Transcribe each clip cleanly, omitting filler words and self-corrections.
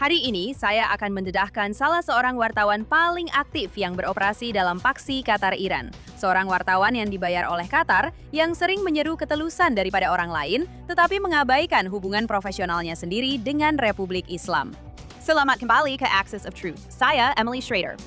Hari ini, saya akan mendedahkan salah seorang wartawan paling aktif yang beroperasi dalam paksi Qatar Iran. Seorang wartawan yang dibayar oleh Qatar yang sering menyeru ketelusan daripada orang lain, tetapi mengabaikan hubungan profesionalnya sendiri dengan Republik Islam. Selamat kembali ke Axis of Truth. Saya Emily Schrader.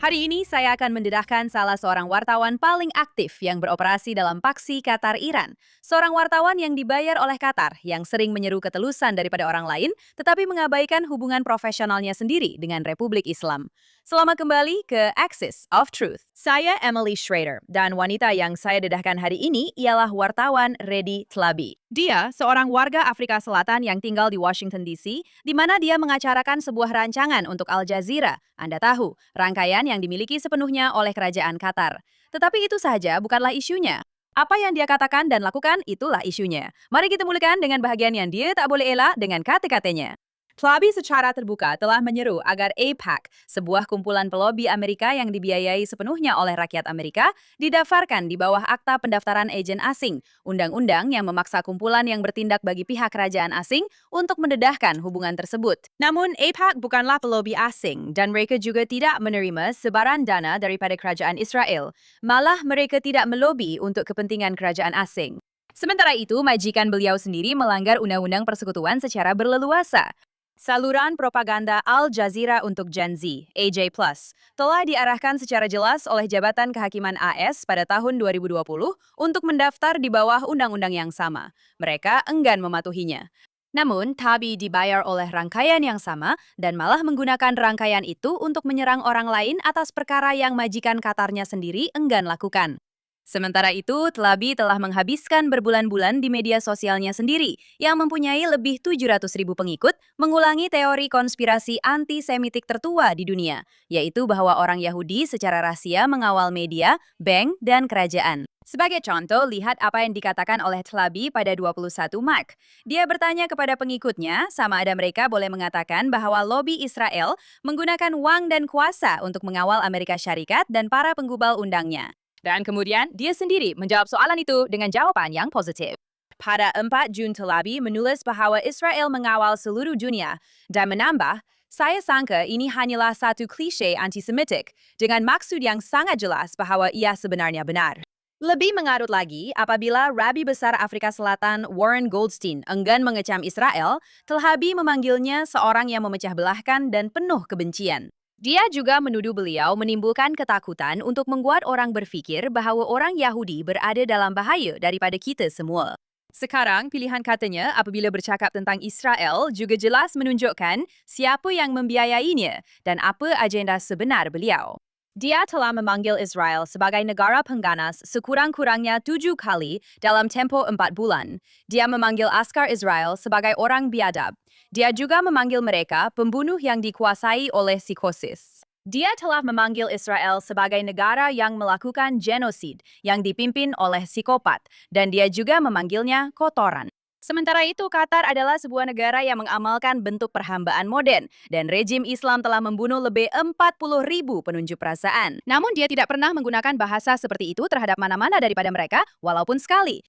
Hari ini saya akan mendedahkan salah seorang wartawan paling aktif yang beroperasi dalam paksi Qatar Iran. Seorang wartawan yang dibayar oleh Qatar yang sering menyeru ketelusan daripada orang lain, tetapi mengabaikan hubungan profesionalnya sendiri dengan Republik Islam. Selamat kembali ke Axis of Truth. Saya Emily Schrader, dan wanita yang saya dedahkan hari ini ialah wartawan Redi Tlabi. Dia seorang warga Afrika Selatan yang tinggal di Washington DC, di mana dia mengacarakan sebuah rancangan untuk Al Jazeera. Anda tahu, rangkaian yang dimiliki sepenuhnya oleh kerajaan Qatar. Tetapi itu saja bukanlah isunya. Apa yang dia katakan dan lakukan, itulah isunya. Mari kita mulaikan dengan bahagian yang dia tak boleh elak dengan kata-katanya. Tlabi secara terbuka telah menyeru agar AIPAC, sebuah kumpulan pelobi Amerika yang dibiayai sepenuhnya oleh rakyat Amerika, didaftarkan di bawah Akta Pendaftaran Agen Asing, undang-undang yang memaksa kumpulan yang bertindak bagi pihak kerajaan asing untuk mendedahkan hubungan tersebut. Namun AIPAC bukanlah pelobi asing dan mereka juga tidak menerima sebaran dana daripada kerajaan Israel. Malah mereka tidak melobi untuk kepentingan kerajaan asing. Sementara itu, majikan beliau sendiri melanggar Undang-Undang Persekutuan secara berleluasa. Saluran propaganda Al Jazeera untuk Gen Z, AJ+, telah diarahkan secara jelas oleh Jabatan Kehakiman AS pada tahun 2020 untuk mendaftar di bawah undang-undang yang sama. Mereka enggan mematuhinya. Namun, Tlabi dibayar oleh rangkaian yang sama dan malah menggunakan rangkaian itu untuk menyerang orang lain atas perkara yang majikan Qatarnya sendiri enggan lakukan. Sementara itu, Tlabi telah menghabiskan berbulan-bulan di media sosialnya sendiri yang mempunyai lebih 700.000 pengikut mengulangi teori konspirasi antisemitik tertua di dunia, yaitu bahwa orang Yahudi secara rahasia mengawal media, bank, dan kerajaan. Sebagai contoh, lihat apa yang dikatakan oleh Tlabi pada 21 Maret. Dia bertanya kepada pengikutnya, sama ada mereka boleh mengatakan bahwa lobi Israel menggunakan uang dan kuasa untuk mengawal Amerika Syarikat dan para penggubal undangnya. Dan kemudian, dia sendiri menjawab soalan itu dengan jawaban yang positif. Pada 4 Jun Tlabi menulis bahwa Israel mengawal seluruh dunia dan menambah, saya sangka ini hanyalah satu klise antisemitik dengan maksud yang sangat jelas bahwa ia sebenarnya benar. Lebih mengarut lagi, apabila Rabi Besar Afrika Selatan Warren Goldstein enggan mengecam Israel, Tlabi memanggilnya seorang yang memecah belahkan dan penuh kebencian. Dia juga menuduh beliau menimbulkan ketakutan untuk membuat orang berpikir bahwa orang Yahudi berada dalam bahaya daripada kita semua. Sekarang, pilihan katanya apabila bercakap tentang Israel juga jelas menunjukkan siapa yang membiayainya dan apa agenda sebenar beliau. Dia telah memanggil Israel sebagai negara pengganas sekurang-kurangnya 7 kali dalam tempo 4 bulan. Dia memanggil askar Israel sebagai orang biadab. Dia juga memanggil mereka pembunuh yang dikuasai oleh psikosis. Dia telah memanggil Israel sebagai negara yang melakukan genosid yang dipimpin oleh psikopat, dan dia juga memanggilnya kotoran. Sementara itu, Qatar adalah sebuah negara yang mengamalkan bentuk perhambaan modern, dan rejim Islam telah membunuh lebih 40.000 penunjuk perasaan. Namun dia tidak pernah menggunakan bahasa seperti itu terhadap mana-mana daripada mereka, walaupun sekali.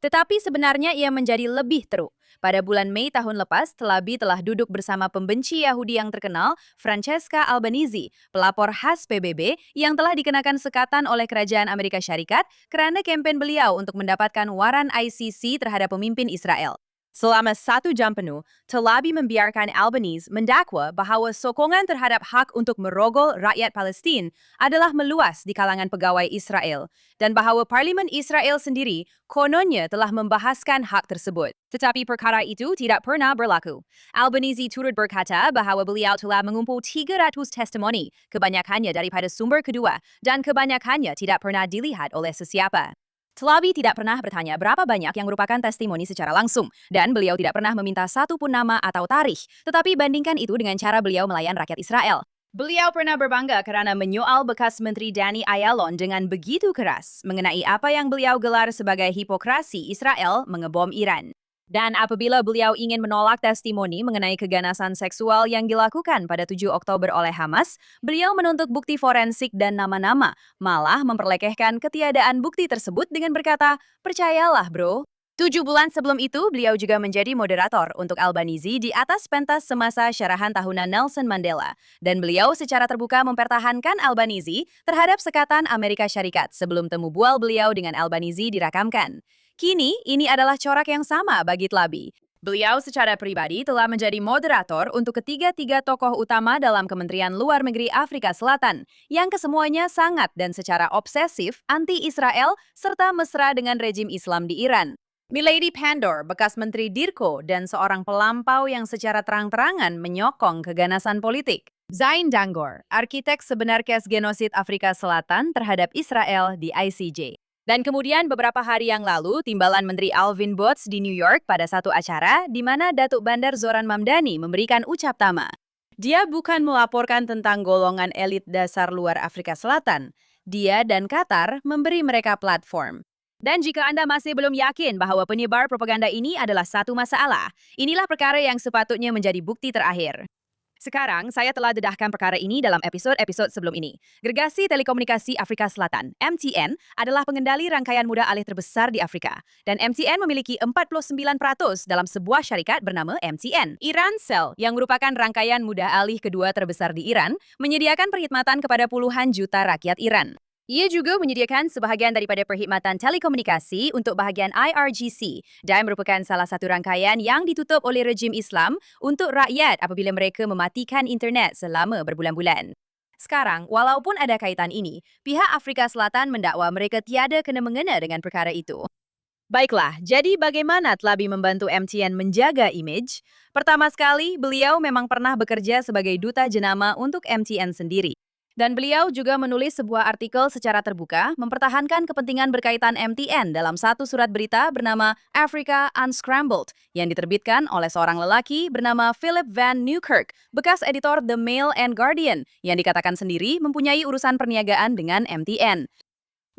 Tetapi sebenarnya ia menjadi lebih teruk. Pada bulan Mei tahun lepas, Tlabi telah duduk bersama pembenci Yahudi yang terkenal, Francesca Albanese, pelapor khas PBB yang telah dikenakan sekatan oleh Kerajaan Amerika Syarikat karena kempen beliau untuk mendapatkan waran ICC terhadap pemimpin Israel. Selama 1 jam penuh, Tlabi membiarkan Albanese mendakwa bahwa sokongan terhadap hak untuk merogol rakyat Palestin adalah meluas di kalangan pegawai Israel, dan bahwa Parlimen Israel sendiri kononnya telah membahaskan hak tersebut. Tetapi perkara itu tidak pernah berlaku. Albanese turut berkata bahwa beliau telah mengumpul 300 testimoni, kebanyakannya daripada sumber kedua, dan kebanyakannya tidak pernah dilihat oleh sesiapa. Tlabi tidak pernah bertanya berapa banyak yang merupakan testimoni secara langsung, dan beliau tidak pernah meminta satu pun nama atau tarikh, tetapi bandingkan itu dengan cara beliau melayan rakyat Israel. Beliau pernah berbangga kerana menyoal bekas Menteri Danny Ayalon dengan begitu keras mengenai apa yang beliau gelar sebagai hipokrasi Israel mengebom Iran. Dan apabila beliau ingin menolak testimoni mengenai keganasan seksual yang dilakukan pada 7 Oktober oleh Hamas, beliau menuntut bukti forensik dan nama-nama, malah memperlekehkan ketiadaan bukti tersebut dengan berkata, "Percayalah bro." 7 bulan sebelum itu, beliau juga menjadi moderator untuk Albanese di atas pentas semasa syarahan tahunan Nelson Mandela. Dan beliau secara terbuka mempertahankan Albanese terhadap sekatan Amerika Syarikat sebelum temu bual beliau dengan Albanese dirakamkan. Kini, ini adalah corak yang sama bagi Tlabi. Beliau secara pribadi telah menjadi moderator untuk ketiga-tiga tokoh utama dalam Kementerian Luar Negeri Afrika Selatan, yang kesemuanya sangat dan secara obsesif anti-Israel serta mesra dengan rejim Islam di Iran. Milady Pandor, bekas Menteri Dirko dan seorang pelampau yang secara terang-terangan menyokong keganasan politik. Zain Dangor, arsitek sebenar kes genosid Afrika Selatan terhadap Israel di ICJ. Dan kemudian beberapa hari yang lalu, timbalan Menteri Alvin Botts di New York pada satu acara di mana Datuk Bandar Zoran Mamdani memberikan ucap tama. Dia bukan melaporkan tentang golongan elit dasar luar Afrika Selatan. Dia dan Qatar memberi mereka platform. Dan jika Anda masih belum yakin bahwa penyebar propaganda ini adalah satu masalah, inilah perkara yang sepatutnya menjadi bukti terakhir. Sekarang, saya telah dedahkan perkara ini dalam episode-episode sebelum ini. Gergasi Telekomunikasi Afrika Selatan, MTN, adalah pengendali rangkaian muda alih terbesar di Afrika. Dan MTN memiliki 49% dalam sebuah syarikat bernama MTN. Iran Cell, yang merupakan rangkaian muda alih kedua terbesar di Iran, menyediakan perkhidmatan kepada puluhan juta rakyat Iran. Ia juga menyediakan sebahagian daripada perkhidmatan telekomunikasi untuk bahagian IRGC dan merupakan salah satu rangkaian yang ditutup oleh rejim Islam untuk rakyat apabila mereka mematikan internet selama berbulan-bulan. Sekarang, walaupun ada kaitan ini, pihak Afrika Selatan mendakwa mereka tiada kena-mengena dengan perkara itu. Baiklah, jadi bagaimana Tlabi membantu MTN menjaga imej? Pertama sekali, beliau memang pernah bekerja sebagai duta jenama untuk MTN sendiri. Dan beliau juga menulis sebuah artikel secara terbuka mempertahankan kepentingan berkaitan MTN dalam satu surat berita bernama Africa Unscrambled yang diterbitkan oleh seorang lelaki bernama Philip Van Newkirk, bekas editor The Mail and Guardian, yang dikatakan sendiri mempunyai urusan perniagaan dengan MTN.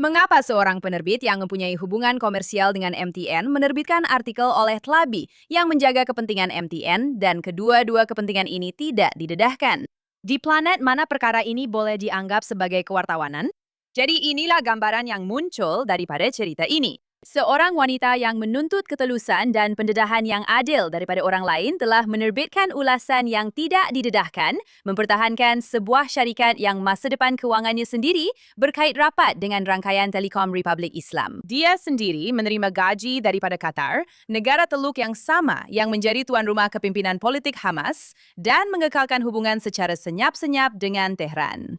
Mengapa seorang penerbit yang mempunyai hubungan komersial dengan MTN menerbitkan artikel oleh Tlabi yang menjaga kepentingan MTN dan kedua-dua kepentingan ini tidak didedahkan? Di planet mana perkara ini boleh dianggap sebagai kewartawanan? Jadi inilah gambaran yang muncul daripada cerita ini. Seorang wanita yang menuntut ketelusan dan pendedahan yang adil daripada orang lain telah menerbitkan ulasan yang tidak didedahkan, mempertahankan sebuah syarikat yang masa depan kewangannya sendiri berkait rapat dengan rangkaian Telekom Republik Islam. Dia sendiri menerima gaji daripada Qatar, negara teluk yang sama yang menjadi tuan rumah kepimpinan politik Hamas, dan mengekalkan hubungan secara senyap-senyap dengan Tehran.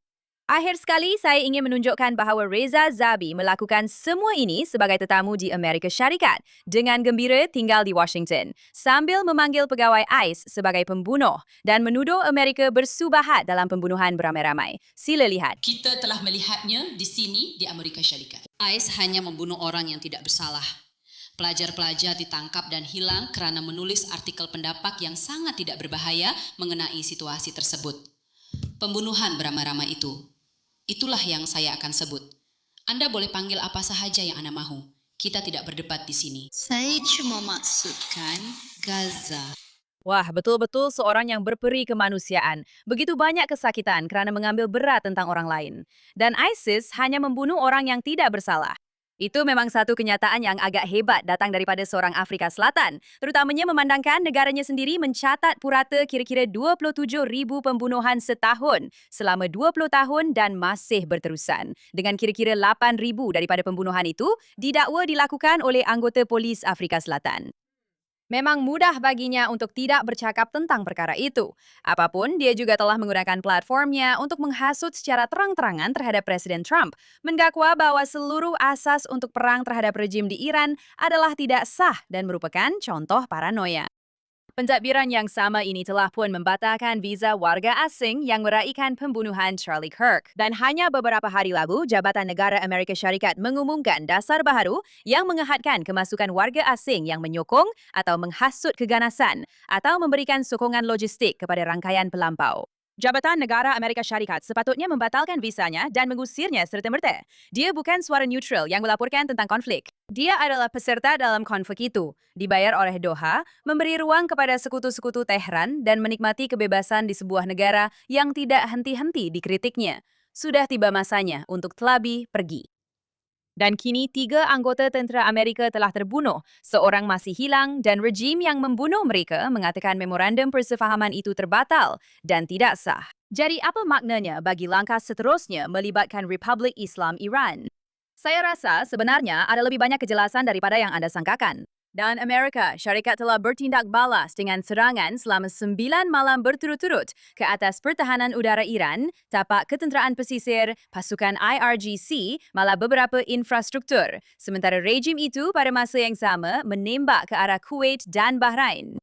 Akhir sekali, saya ingin menunjukkan bahawa Reza Zabi melakukan semua ini sebagai tetamu di Amerika Syarikat dengan gembira tinggal di Washington sambil memanggil pegawai ICE sebagai pembunuh dan menuduh Amerika bersubahat dalam pembunuhan beramai-ramai. Sila lihat. Kita telah melihatnya di sini di Amerika Syarikat. ICE hanya membunuh orang yang tidak bersalah. Pelajar-pelajar ditangkap dan hilang kerana menulis artikel pendapat yang sangat tidak berbahaya mengenai situasi tersebut. Pembunuhan beramai-ramai itu. Itulah yang saya akan sebut. Anda boleh panggil apa sahaja yang Anda mahu. Kita tidak berdebat di sini. Saya cuma maksudkan Gaza. Wah, betul-betul seorang yang berperi kemanusiaan. Begitu banyak kesakitan kerana mengambil berat tentang orang lain. Dan ISIS hanya membunuh orang yang tidak bersalah. Itu memang satu kenyataan yang agak hebat datang daripada seorang Afrika Selatan, terutamanya memandangkan negaranya sendiri mencatat purata kira-kira 27,000 pembunuhan setahun selama 20 tahun dan masih berterusan. Dengan kira-kira 8,000 daripada pembunuhan itu didakwa dilakukan oleh anggota polis Afrika Selatan. Memang mudah baginya untuk tidak bercakap tentang perkara itu. Apapun, dia juga telah menggunakan platformnya untuk menghasut secara terang-terangan terhadap Presiden Trump, mendakwa bahwa seluruh asas untuk perang terhadap rejim di Iran adalah tidak sah dan merupakan contoh paranoia. Pentadbiran yang sama ini telah pun membatalkan visa warga asing yang meraihkan pembunuhan Charlie Kirk. Dan hanya beberapa hari lalu, Jabatan Negara Amerika Syarikat mengumumkan dasar baharu yang mengehadkan kemasukan warga asing yang menyokong atau menghasut keganasan atau memberikan sokongan logistik kepada rangkaian pelampau. Jabatan Negara Amerika Syarikat sepatutnya membatalkan visanya dan mengusirnya serta-merta. Dia bukan suara neutral yang melaporkan tentang konflik. Dia adalah peserta dalam konflik itu, dibayar oleh Doha, memberi ruang kepada sekutu-sekutu Tehran dan menikmati kebebasan di sebuah negara yang tidak henti-henti dikritiknya. Sudah tiba masanya untuk Tlabi pergi. Dan kini 3 anggota tentera Amerika telah terbunuh, seorang masih hilang dan rejim yang membunuh mereka mengatakan memorandum persefahaman itu terbatal dan tidak sah. Jadi apa maknanya bagi langkah seterusnya melibatkan Republik Islam Iran? Saya rasa sebenarnya ada lebih banyak kejelasan daripada yang Anda sangkakan. Dan Amerika Syarikat telah bertindak balas dengan serangan selama 9 malam berturut-turut ke atas pertahanan udara Iran, tapak ketenteraan pesisir, pasukan IRGC, malah beberapa infrastruktur. Sementara rejim itu pada masa yang sama menembak ke arah Kuwait dan Bahrain.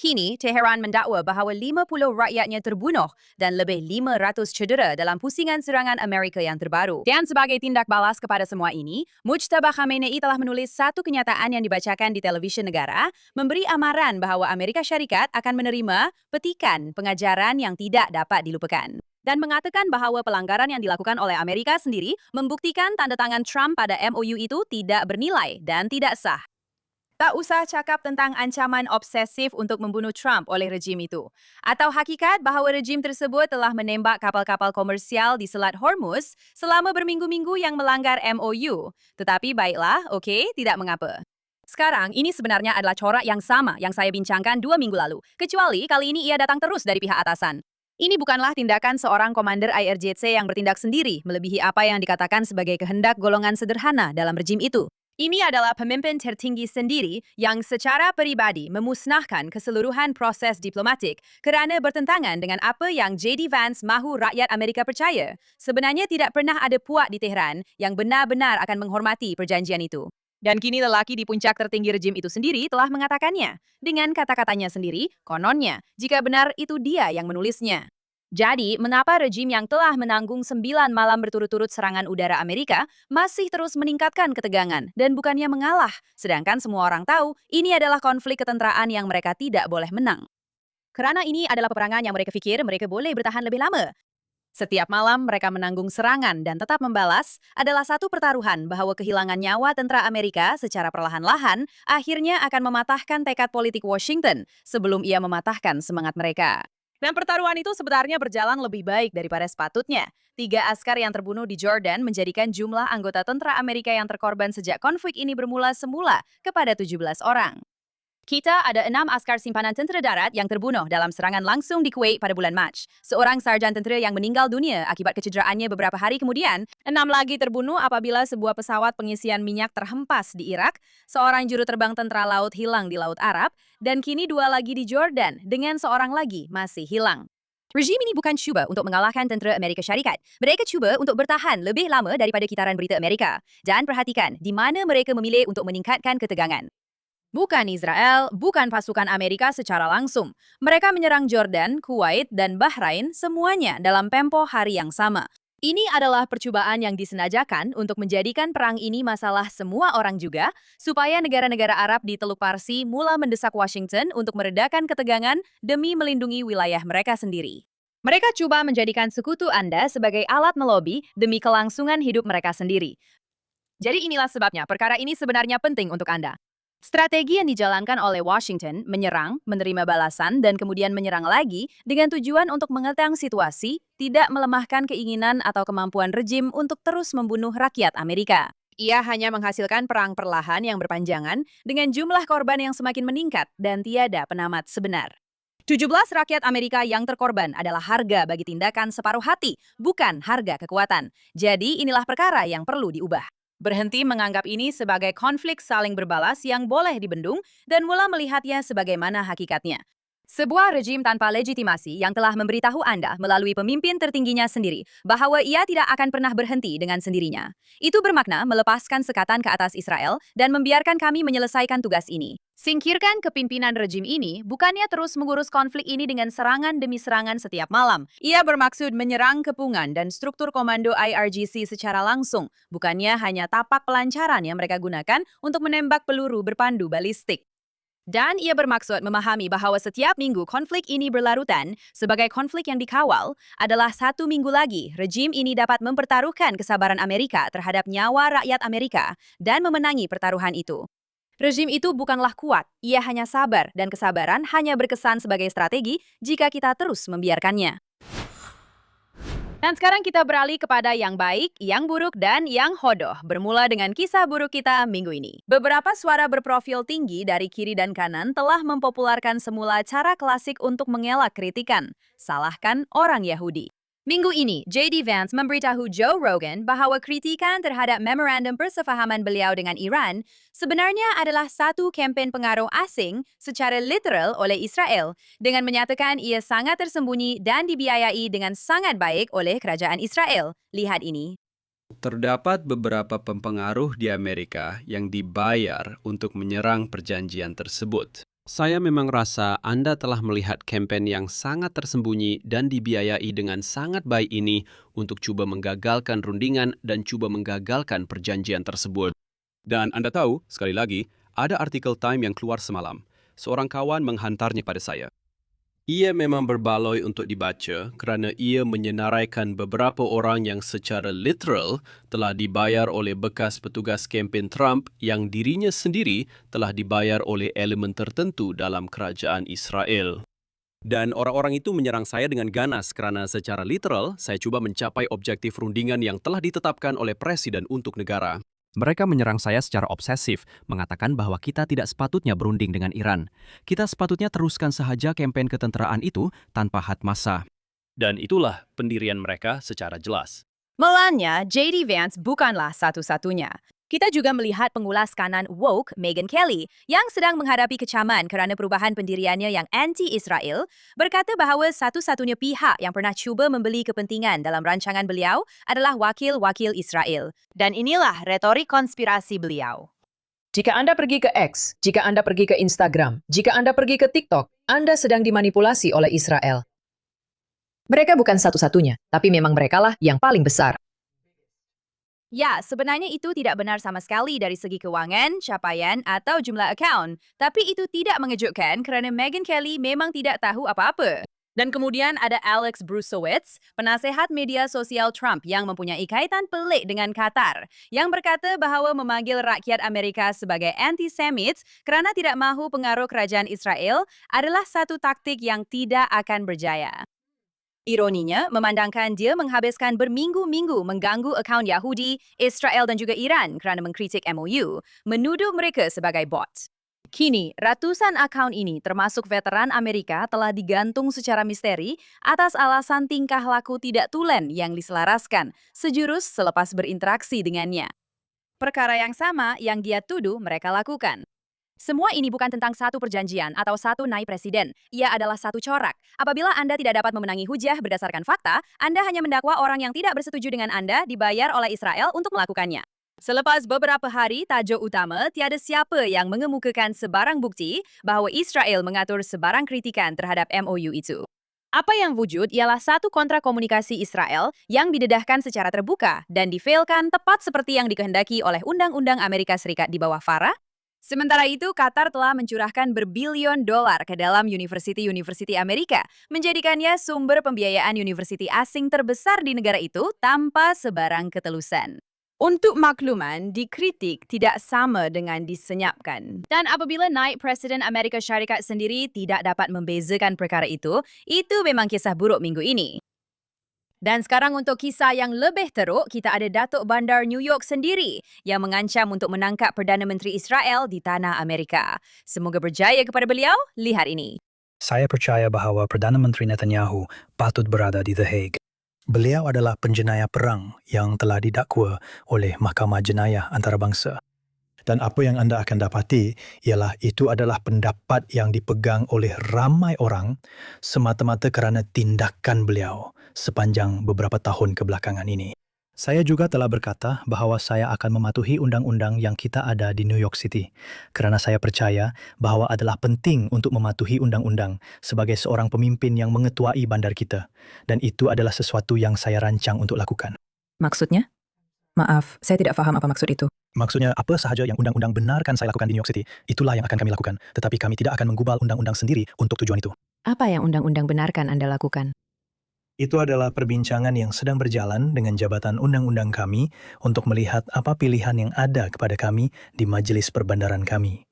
Kini, Teheran mendakwa bahawa 50 rakyatnya terbunuh dan lebih 500 cedera dalam pusingan serangan Amerika yang terbaru. Dan sebagai tindak balas kepada semua ini, Mujtaba Khamenei telah menulis satu kenyataan yang dibacakan di televisi negara, memberi amaran bahawa Amerika Syarikat akan menerima petikan pengajaran yang tidak dapat dilupakan. Dan mengatakan bahawa pelanggaran yang dilakukan oleh Amerika sendiri membuktikan tanda tangan Trump pada MOU itu tidak bernilai dan tidak sah. Tak usah cakap tentang ancaman obsesif untuk membunuh Trump oleh rejim itu. Atau hakikat bahawa rejim tersebut telah menembak kapal-kapal komersial di Selat Hormuz selama berminggu-minggu yang melanggar MOU. Tetapi baiklah, okey, tidak mengapa. Sekarang, ini sebenarnya adalah corak yang sama yang saya bincangkan 2 minggu lalu. Kecuali kali ini ia datang terus dari pihak atasan. Ini bukanlah tindakan seorang komander IRGC yang bertindak sendiri melebihi apa yang dikatakan sebagai kehendak golongan sederhana dalam rejim itu. Ini adalah pemimpin tertinggi sendiri yang secara pribadi memusnahkan keseluruhan proses diplomatik kerana bertentangan dengan apa yang J.D. Vance mahu rakyat Amerika percaya. Sebenarnya tidak pernah ada puak di Tehran yang benar-benar akan menghormati perjanjian itu. Dan kini lelaki di puncak tertinggi rejim itu sendiri telah mengatakannya. Dengan kata-katanya sendiri, kononnya, jika benar itu dia yang menulisnya. Jadi, mengapa rejim yang telah menanggung 9 malam berturut-turut serangan udara Amerika masih terus meningkatkan ketegangan dan bukannya mengalah, sedangkan semua orang tahu ini adalah konflik ketenteraan yang mereka tidak boleh menang. Kerana ini adalah peperangan yang mereka fikir mereka boleh bertahan lebih lama. Setiap malam mereka menanggung serangan dan tetap membalas adalah satu pertaruhan bahawa kehilangan nyawa tentera Amerika secara perlahan-lahan akhirnya akan mematahkan tekad politik Washington sebelum ia mematahkan semangat mereka. Dan pertaruhan itu sebenarnya berjalan lebih baik daripada sepatutnya. 3 askar yang terbunuh di Jordan menjadikan jumlah anggota tentera Amerika yang terkorban sejak konflik ini bermula semula kepada 17 orang. Kita ada 6 askar simpanan tentera darat yang terbunuh dalam serangan langsung di Kuwait pada bulan Mac. Seorang sarjan tentera yang meninggal dunia akibat kecederaannya beberapa hari kemudian. 6 lagi terbunuh apabila sebuah pesawat pengisian minyak terhempas di Irak. Seorang juru terbang tentera laut hilang di Laut Arab. Dan kini 2 lagi di Jordan dengan seorang lagi masih hilang. Rejim ini bukan cuba untuk mengalahkan tentera Amerika Syarikat. Mereka cuba untuk bertahan lebih lama daripada kitaran berita Amerika. Dan perhatikan di mana mereka memilih untuk meningkatkan ketegangan. Bukan Israel, bukan pasukan Amerika secara langsung. Mereka menyerang Jordan, Kuwait, dan Bahrain semuanya dalam tempo hari yang sama. Ini adalah percubaan yang disengajakan untuk menjadikan perang ini masalah semua orang juga, supaya negara-negara Arab di Teluk Parsi mula mendesak Washington untuk meredakan ketegangan demi melindungi wilayah mereka sendiri. Mereka coba menjadikan sekutu Anda sebagai alat melobi demi kelangsungan hidup mereka sendiri. Jadi inilah sebabnya perkara ini sebenarnya penting untuk Anda. Strategi yang dijalankan oleh Washington menyerang, menerima balasan, dan kemudian menyerang lagi dengan tujuan untuk mengekang situasi, tidak melemahkan keinginan atau kemampuan rejim untuk terus membunuh rakyat Amerika. Ia hanya menghasilkan perang perlahan yang berpanjangan dengan jumlah korban yang semakin meningkat dan tiada penamat sebenar. 17 rakyat Amerika yang terkorban adalah harga bagi tindakan separuh hati, bukan harga kekuatan. Jadi inilah perkara yang perlu diubah. Berhenti menganggap ini sebagai konflik saling berbalas yang boleh dibendung dan mula melihatnya sebagaimana hakikatnya. Sebuah rejim tanpa legitimasi yang telah memberitahu Anda melalui pemimpin tertingginya sendiri bahawa ia tidak akan pernah berhenti dengan sendirinya. Itu bermakna melepaskan sekatan ke atas Israel dan membiarkan kami menyelesaikan tugas ini. Singkirkan kepimpinan rejim ini bukannya terus mengurus konflik ini dengan serangan demi serangan setiap malam. Ia bermaksud menyerang kepungan dan struktur komando IRGC secara langsung, bukannya hanya tapak pelancaran yang mereka gunakan untuk menembak peluru berpandu balistik. Dan ia bermaksud memahami bahawa setiap minggu konflik ini berlarutan sebagai konflik yang dikawal adalah 1 minggu lagi rejim ini dapat mempertaruhkan kesabaran Amerika terhadap nyawa rakyat Amerika dan memenangi pertaruhan itu. Rejim itu bukanlah kuat, ia hanya sabar dan kesabaran hanya berkesan sebagai strategi jika kita terus membiarkannya. Dan sekarang kita beralih kepada yang baik, yang buruk, dan yang hodoh. Bermula dengan kisah buruk kita minggu ini. Beberapa suara berprofil tinggi dari kiri dan kanan telah mempopulerkan semula cara klasik untuk mengelak kritikan. Salahkan orang Yahudi. Minggu ini, J.D. Vance memberitahu Joe Rogan bahwa kritikan terhadap memorandum persefahaman beliau dengan Iran sebenarnya adalah satu kempen pengaruh asing secara literal oleh Israel, dengan menyatakan ia sangat tersembunyi dan dibiayai dengan sangat baik oleh kerajaan Israel. Lihat ini. Terdapat beberapa pempengaruh di Amerika yang dibayar untuk menyerang perjanjian tersebut. Saya memang rasa Anda telah melihat kampen yang sangat tersembunyi dan dibiayai dengan sangat baik ini untuk coba menggagalkan rundingan dan coba menggagalkan perjanjian tersebut. Dan Anda tahu, sekali lagi, ada artikel Time yang keluar semalam. Seorang kawan menghantarnya pada saya. Ia memang berbaloi untuk dibaca kerana ia menyenaraikan beberapa orang yang secara literal telah dibayar oleh bekas petugas kempen Trump yang dirinya sendiri telah dibayar oleh elemen tertentu dalam kerajaan Israel. Dan orang-orang itu menyerang saya dengan ganas kerana secara literal saya cuba mencapai objektif rundingan yang telah ditetapkan oleh Presiden untuk negara. Mereka menyerang saya secara obsesif, mengatakan bahwa kita tidak sepatutnya berunding dengan Iran. Kita sepatutnya teruskan sahaja kempen ketenteraan itu tanpa had massa. Dan itulah pendirian mereka secara jelas. Melanya, J.D. Vance bukanlah satu-satunya. Kita juga melihat pengulas kanan woke Megyn Kelly yang sedang menghadapi kecaman kerana perubahan pendiriannya yang anti-Israel, berkata bahawa satu-satunya pihak yang pernah cuba membeli kepentingan dalam rancangan beliau adalah wakil-wakil Israel. Dan inilah retorik konspirasi beliau. Jika Anda pergi ke X, jika Anda pergi ke Instagram, jika Anda pergi ke TikTok, Anda sedang dimanipulasi oleh Israel. Mereka bukan satu-satunya, tapi memang merekalah yang paling besar. Ya, sebenarnya itu tidak benar sama sekali dari segi kewangan, capaian, atau jumlah akaun. Tapi itu tidak mengejutkan kerana Megyn Kelly memang tidak tahu apa-apa. Dan kemudian ada Alex Bruesewitz, penasehat media sosial Trump yang mempunyai kaitan pelik dengan Qatar, yang berkata bahawa memanggil rakyat Amerika sebagai anti-Semites kerana tidak mahu pengaruh kerajaan Israel adalah satu taktik yang tidak akan berjaya. Ironinya, memandangkan dia menghabiskan berminggu-minggu mengganggu akaun Yahudi, Israel dan juga Iran kerana mengkritik MOU, menuduh mereka sebagai bot. Kini, ratusan akaun ini termasuk veteran Amerika telah digantung secara misteri atas alasan tingkah laku tidak tulen yang diselaraskan sejurus selepas berinteraksi dengannya. Perkara yang sama yang dia tuduh mereka lakukan. Semua ini bukan tentang satu perjanjian atau satu naib presiden. Ia adalah satu corak. Apabila Anda tidak dapat memenangi hujah berdasarkan fakta, Anda hanya mendakwa orang yang tidak bersetuju dengan Anda dibayar oleh Israel untuk melakukannya. Selepas beberapa hari tajuk utama, tiada siapa yang mengemukakan sebarang bukti bahawa Israel mengatur sebarang kritikan terhadap MOU itu. Apa yang wujud ialah satu kontrak komunikasi Israel yang didedahkan secara terbuka dan difailkan tepat seperti yang dikehendaki oleh Undang-Undang Amerika Serikat di bawah FARA. Sementara itu, Qatar telah mencurahkan berbilion dolar ke dalam universiti-universiti Amerika, menjadikannya sumber pembiayaan universiti asing terbesar di negara itu tanpa sebarang ketelusan. Untuk makluman, dikritik tidak sama dengan disenyapkan. Dan apabila naik Presiden Amerika Syarikat sendiri tidak dapat membezakan perkara itu memang kisah buruk minggu ini. Dan sekarang untuk kisah yang lebih teruk, kita ada Datuk Bandar New York sendiri yang mengancam untuk menangkap Perdana Menteri Israel di tanah Amerika. Semoga berjaya kepada beliau, lihat ini. Saya percaya bahawa Perdana Menteri Netanyahu patut berada di The Hague. Beliau adalah penjenayah perang yang telah didakwa oleh Mahkamah Jenayah Antarabangsa. Dan apa yang anda akan dapati ialah itu adalah pendapat yang dipegang oleh ramai orang semata-mata kerana tindakan beliau sepanjang beberapa tahun kebelakangan ini. Saya juga telah berkata bahawa saya akan mematuhi undang-undang yang kita ada di New York City kerana saya percaya bahawa adalah penting untuk mematuhi undang-undang sebagai seorang pemimpin yang mengetuai bandar kita, dan itu adalah sesuatu yang saya rancang untuk lakukan. Maksudnya? Maaf, saya tidak faham apa maksud itu. Maksudnya, apa sahaja yang undang-undang benarkan saya lakukan di New York City, itulah yang akan kami lakukan. Tetapi kami tidak akan menggubal undang-undang sendiri untuk tujuan itu. Apa yang undang-undang benarkan Anda lakukan? Itu adalah perbincangan yang sedang berjalan dengan jabatan undang-undang kami untuk melihat apa pilihan yang ada kepada kami di Majelis Perbandaran kami.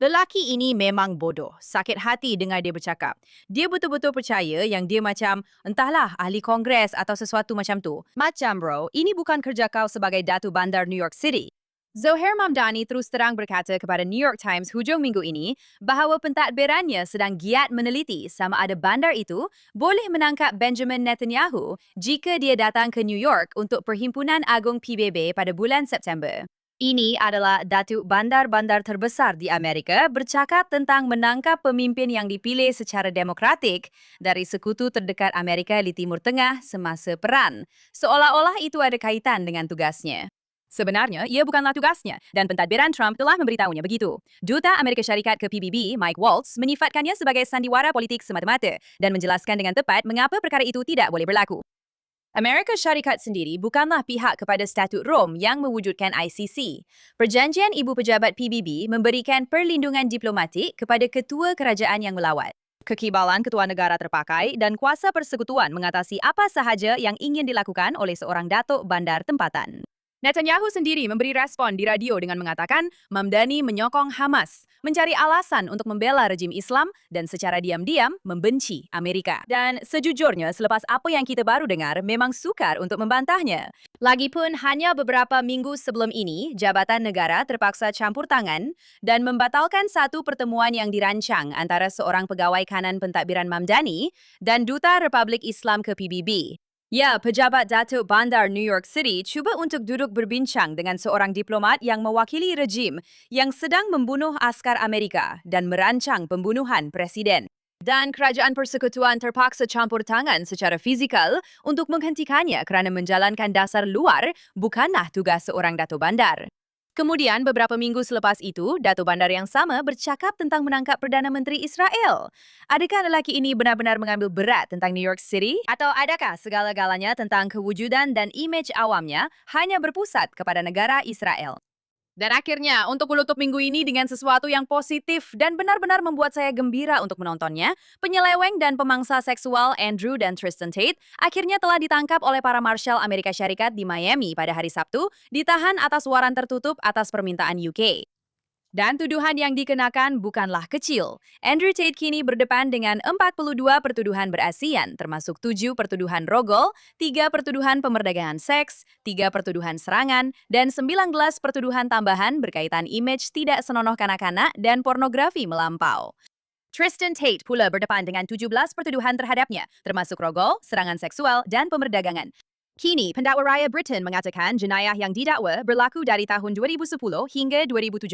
Lelaki ini memang bodoh. Sakit hati dengar dia bercakap. Dia betul-betul percaya yang dia macam, entahlah, ahli kongres atau sesuatu macam tu. Macam bro, ini bukan kerja kau sebagai Datu Bandar New York City. Zohair Mamdani terus terang berkata kepada New York Times hujung minggu ini bahawa pentadbirannya sedang giat meneliti sama ada bandar itu boleh menangkap Benjamin Netanyahu jika dia datang ke New York untuk Perhimpunan Agung PBB pada bulan September. Ini adalah Datuk bandar-bandar terbesar di Amerika bercakap tentang menangkap pemimpin yang dipilih secara demokratik dari sekutu terdekat Amerika di Timur Tengah semasa perang, seolah-olah itu ada kaitan dengan tugasnya. Sebenarnya, ia bukanlah tugasnya dan pentadbiran Trump telah memberitahunya begitu. Duta Amerika Syarikat ke PBB, Mike Waltz, menyifatkannya sebagai sandiwara politik semata-mata dan menjelaskan dengan tepat mengapa perkara itu tidak boleh berlaku. Amerika Syarikat sendiri bukanlah pihak kepada Statut Rom yang mewujudkan ICC. Perjanjian Ibu Pejabat PBB memberikan perlindungan diplomatik kepada ketua kerajaan yang melawat. Kekibalan ketua negara terpakai dan kuasa persekutuan mengatasi apa sahaja yang ingin dilakukan oleh seorang datuk bandar tempatan. Netanyahu sendiri memberi respon di radio dengan mengatakan Mamdani menyokong Hamas, mencari alasan untuk membela rejim Islam dan secara diam-diam membenci Amerika. Dan sejujurnya selepas apa yang kita baru dengar memang sukar untuk membantahnya. Lagipun hanya beberapa minggu sebelum ini, Jabatan Negara terpaksa campur tangan dan membatalkan satu pertemuan yang dirancang antara seorang pegawai kanan pentadbiran Mamdani dan Duta Republik Islam ke PBB. Ya, pejabat Datuk Bandar New York City cuba untuk duduk berbincang dengan seorang diplomat yang mewakili rejim yang sedang membunuh askar Amerika dan merancang pembunuhan presiden. Dan kerajaan persekutuan terpaksa campur tangan secara fizikal untuk menghentikannya kerana menjalankan dasar luar bukanlah tugas seorang Datuk Bandar. Kemudian beberapa minggu selepas itu, Datuk Bandar yang sama bercakap tentang menangkap Perdana Menteri Israel. Adakah lelaki ini benar-benar mengambil berat tentang New York City? Atau adakah segala-galanya tentang kewujudan dan imej awamnya hanya berpusat kepada negara Israel? Dan akhirnya, untuk menutup minggu ini dengan sesuatu yang positif dan benar-benar membuat saya gembira untuk menontonnya, penyeleweng dan pemangsa seksual Andrew dan Tristan Tate akhirnya telah ditangkap oleh para marshal Amerika Syarikat di Miami pada hari Sabtu, ditahan atas waran tertutup atas permintaan UK. Dan tuduhan yang dikenakan bukanlah kecil. Andrew Tate kini berdepan dengan 42 pertuduhan berasian, termasuk 7 pertuduhan rogol, 3 pertuduhan pemerdagangan seks, 3 pertuduhan serangan, dan 19 pertuduhan tambahan berkaitan imej tidak senonoh kanak-kanak dan pornografi melampau. Tristan Tate pula berdepan dengan 17 pertuduhan terhadapnya, termasuk rogol, serangan seksual, dan pemerdagangan. Kini, pendakwa raya Britain mengatakan jenayah yang didakwa berlaku dari tahun 2010 hingga 2017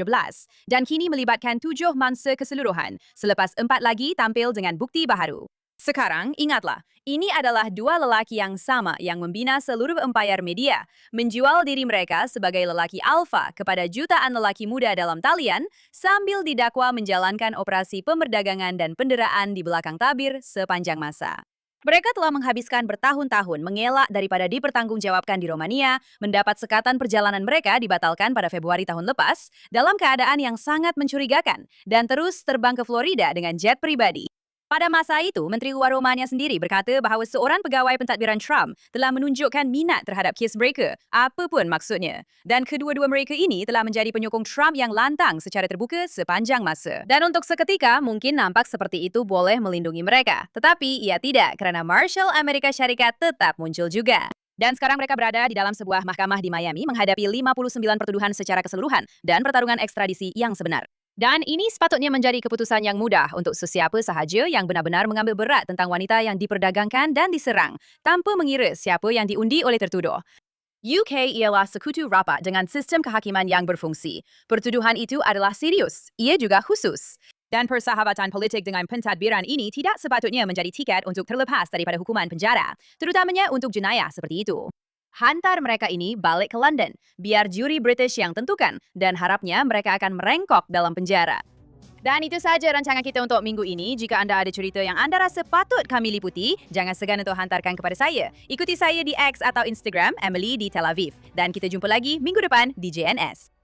dan kini melibatkan 7 mangsa keseluruhan selepas 4 lagi tampil dengan bukti baharu. Sekarang, ingatlah, ini adalah 2 lelaki yang sama yang membina seluruh empayar media, menjual diri mereka sebagai lelaki alfa kepada jutaan lelaki muda dalam talian sambil didakwa menjalankan operasi pemerdagangan dan penderaan di belakang tabir sepanjang masa. Mereka telah menghabiskan bertahun-tahun mengelak daripada dipertanggungjawabkan di Romania, mendapat sekatan perjalanan mereka dibatalkan pada Februari tahun lepas dalam keadaan yang sangat mencurigakan dan terus terbang ke Florida dengan jet pribadi. Pada masa itu, Menteri Luar Romania sendiri berkata bahawa seorang pegawai pentadbiran Trump telah menunjukkan minat terhadap kiss breaker, apapun maksudnya. Dan kedua-dua mereka ini telah menjadi penyokong Trump yang lantang secara terbuka sepanjang masa. Dan untuk seketika, mungkin nampak seperti itu boleh melindungi mereka. Tetapi ia tidak, kerana Marshal Amerika Syarikat tetap muncul juga. Dan sekarang mereka berada di dalam sebuah mahkamah di Miami menghadapi 59 pertuduhan secara keseluruhan dan pertarungan ekstradisi yang sebenar. Dan ini sepatutnya menjadi keputusan yang mudah untuk sesiapa sahaja yang benar-benar mengambil berat tentang wanita yang diperdagangkan dan diserang, tanpa mengira siapa yang diundi oleh tertuduh. UK ialah sekutu rapat dengan sistem kehakiman yang berfungsi. Pertuduhan itu adalah serius, ia juga khusus. Dan persahabatan politik dengan pentadbiran ini tidak sepatutnya menjadi tiket untuk terlepas daripada hukuman penjara, terutamanya untuk jenayah seperti itu. Hantar mereka ini balik ke London, biar juri British yang tentukan, dan harapnya mereka akan merengkok dalam penjara. Dan itu sahaja rancangan kita untuk minggu ini. Jika anda ada cerita yang anda rasa patut kami liputi, jangan segan untuk hantarkan kepada saya. Ikuti saya di X atau Instagram, Emily di Tel Aviv. Dan kita jumpa lagi minggu depan di JNS.